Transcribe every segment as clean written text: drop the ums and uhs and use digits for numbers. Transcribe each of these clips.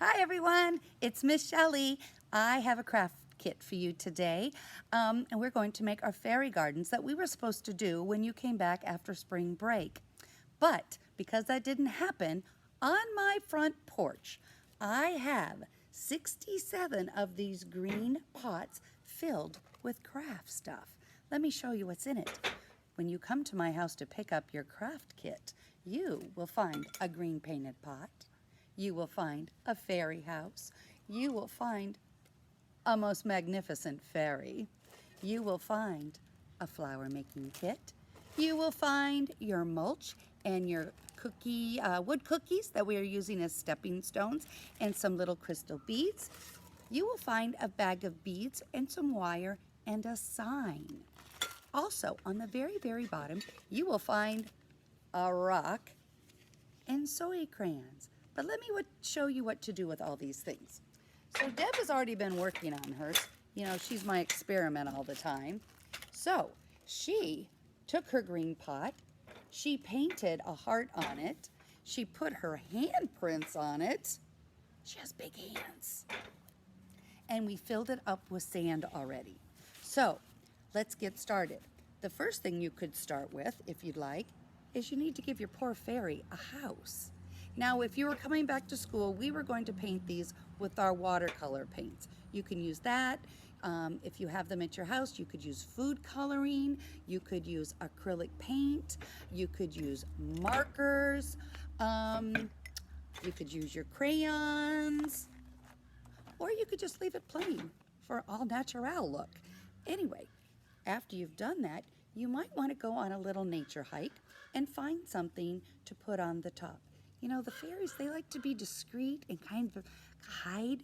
Hi everyone, it's Miss Shelley. I have a craft kit for you today, and we're going to make our fairy gardens that we were supposed to do when you came back after spring break. But because that didn't happen, on my front porch, I have 67 of these green pots filled with craft stuff. Let me show you what's in it. When you come to my house to pick up your craft kit, you will find a green painted pot. You will find a fairy house. You will find a most magnificent fairy. You will find a flower making kit. You will find your mulch and your wood cookies that we are using as stepping stones and some little crystal beads. You will find a bag of beads and some wire and a sign. Also, on the very, very bottom, you will find a rock and soy crayons. But let me show you what to do with all these things. So Deb has already been working on hers. You know, she's my experiment all the time. So she took her green pot, she painted a heart on it, she put her handprints on it. She has big hands. And we filled it up with sand already. So let's get started. The first thing you could start with, if you'd like, is you need to give your poor fairy a house. Now, if you were coming back to school, we were going to paint these with our watercolor paints. You can use that. If you have them at your house, you could use food coloring, you could use acrylic paint, you could use markers, you could use your crayons, or you could just leave it plain for all natural look. Anyway, after you've done that, you might want to go on a little nature hike and find something to put on the top. You know, the fairies, they like to be discreet and kind of hide.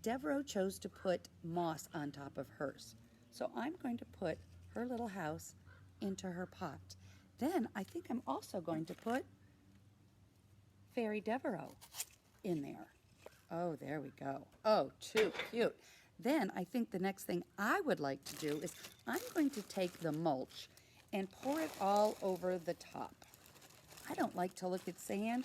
Devereaux chose to put moss on top of hers. So I'm going to put her little house into her pot. Then I think I'm also going to put Fairy Devereaux in there. Oh, there we go. Oh, too cute. Then I think the next thing I would like to do is I'm going to take the mulch and pour it all over the top. I don't like to look at sand.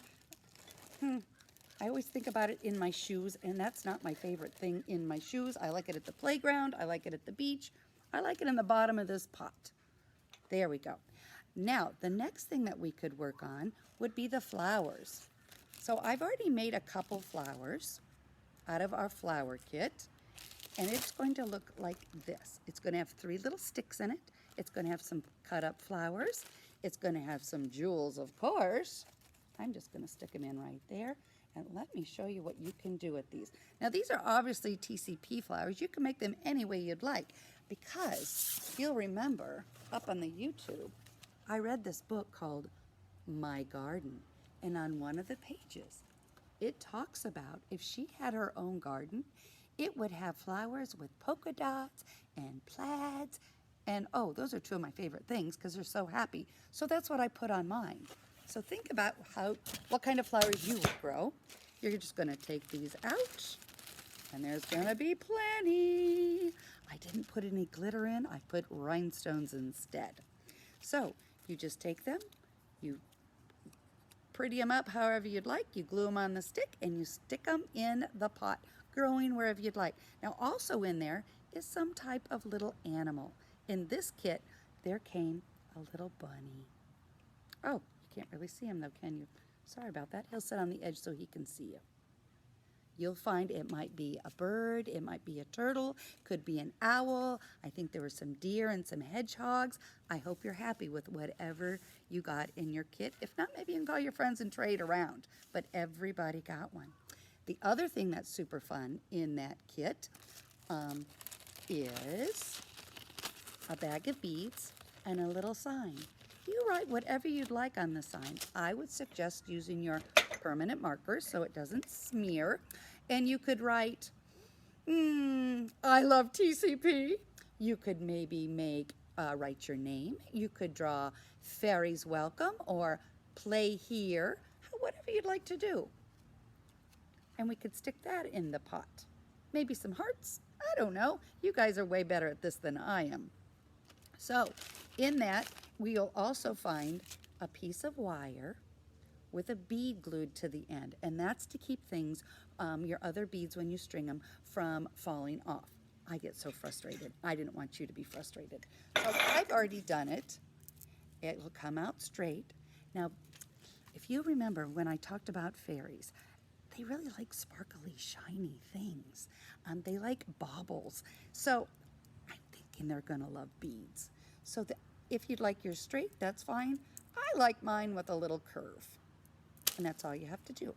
I always think about it in my shoes, and that's not my favorite thing in my shoes. I like it at the playground. I like it at the beach. I like it in the bottom of this pot. There we go. Now, the next thing that we could work on would be the flowers. So I've already made a couple flowers out of our flower kit, and it's going to look like this. It's going to have 3 little sticks in it. It's going to have some cut up flowers. It's going to have some jewels, of course. I'm just going to stick them in right there. And let me show you what you can do with these. Now, these are obviously TCP flowers. You can make them any way you'd like, because if you'll remember, up on the YouTube, I read this book called My Garden. And on one of the pages, it talks about if she had her own garden, it would have flowers with polka dots and plaids. And oh, those are 2 of my favorite things because they're so happy. So that's what I put on mine. So think about what kind of flowers you would grow. You're just going to take these out, and there's going to be plenty. I didn't put any glitter in. I put rhinestones instead. So you just take them, you pretty them up however you'd like. You glue them on the stick, and you stick them in the pot, growing wherever you'd like. Now, also in there is some type of little animal. In this kit, there came a little bunny. Oh, you can't really see him though, can you? Sorry about that. He'll sit on the edge so he can see you. You'll find it might be a bird, it might be a turtle, could be an owl. I think there were some deer and some hedgehogs. I hope you're happy with whatever you got in your kit. If not, maybe you can call your friends and trade around. But everybody got one. The other thing that's super fun in that kit is a bag of beads and a little sign. You write whatever you'd like on the sign. I would suggest using your permanent markers so it doesn't smear. And you could write, I love TCP. You could maybe write your name. You could draw Fairies Welcome or Play Here, whatever you'd like to do. And we could stick that in the pot. Maybe some hearts. I don't know. You guys are way better at this than I am. So in that, we'll also find a piece of wire with a bead glued to the end, and that's to keep things, your other beads when you string them, from falling off. I get so frustrated. I didn't want you to be frustrated. So I've already done it. It will come out straight. Now, if you remember when I talked about fairies, they really like sparkly, shiny things. They like baubles. So I'm thinking they're going to love beads. So if you'd like yours straight, that's fine. I like mine with a little curve. And that's all you have to do.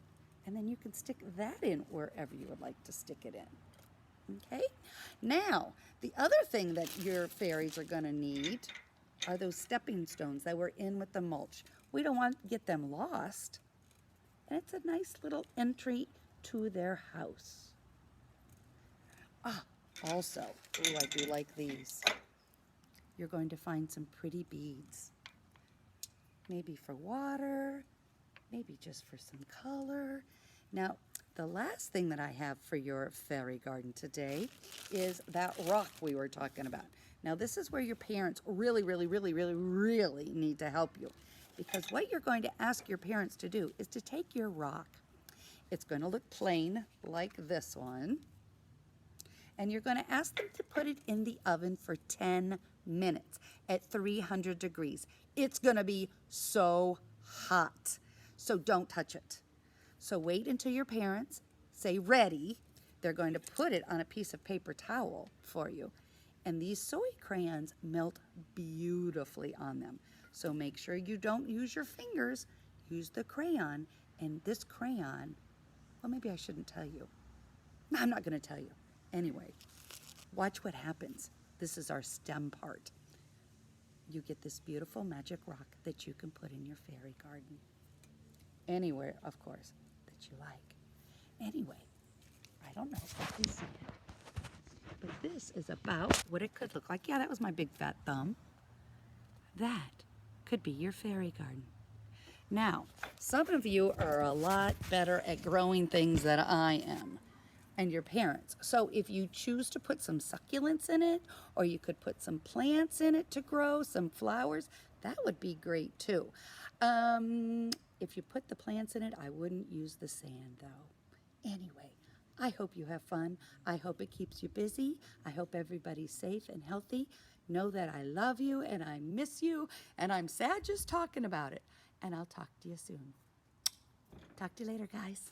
And then you can stick that in wherever you would like to stick it in. Okay? Now, the other thing that your fairies are going to need are those stepping stones that were in with the mulch. We don't want to get them lost. And it's a nice little entry to their house. Also, I do like these. You're going to find some pretty beads. Maybe for water, maybe just for some color. Now, the last thing that I have for your fairy garden today is that rock we were talking about. Now, this is where your parents really need to help you. Because what you're going to ask your parents to do is to take your rock. It's going to look plain like this one. And you're going to ask them to put it in the oven for 10 minutes at 300 degrees. It's going to be so hot. So don't touch it. So wait until your parents say ready. They're going to put it on a piece of paper towel for you. And these soy crayons melt beautifully on them. So make sure you don't use your fingers. Use the crayon. And this crayon, well, maybe I shouldn't tell you. No, I'm not going to tell you. Anyway, watch what happens. This is our stem part. You get this beautiful magic rock that you can put in your fairy garden. Anywhere, of course, that you like. Anyway, I don't know if you can see it, but this is about what it could look like. Yeah, that was my big fat thumb. That could be your fairy garden. Now, some of you are a lot better at growing things than I am, and your parents. So if you choose to put some succulents in it, or you could put some plants in it to grow, some flowers, that would be great too. If you put the plants in it, I wouldn't use the sand though. Anyway, I hope you have fun. I hope it keeps you busy. I hope everybody's safe and healthy. Know that I love you and I miss you and I'm sad just talking about it. And I'll talk to you soon. Talk to you later, guys.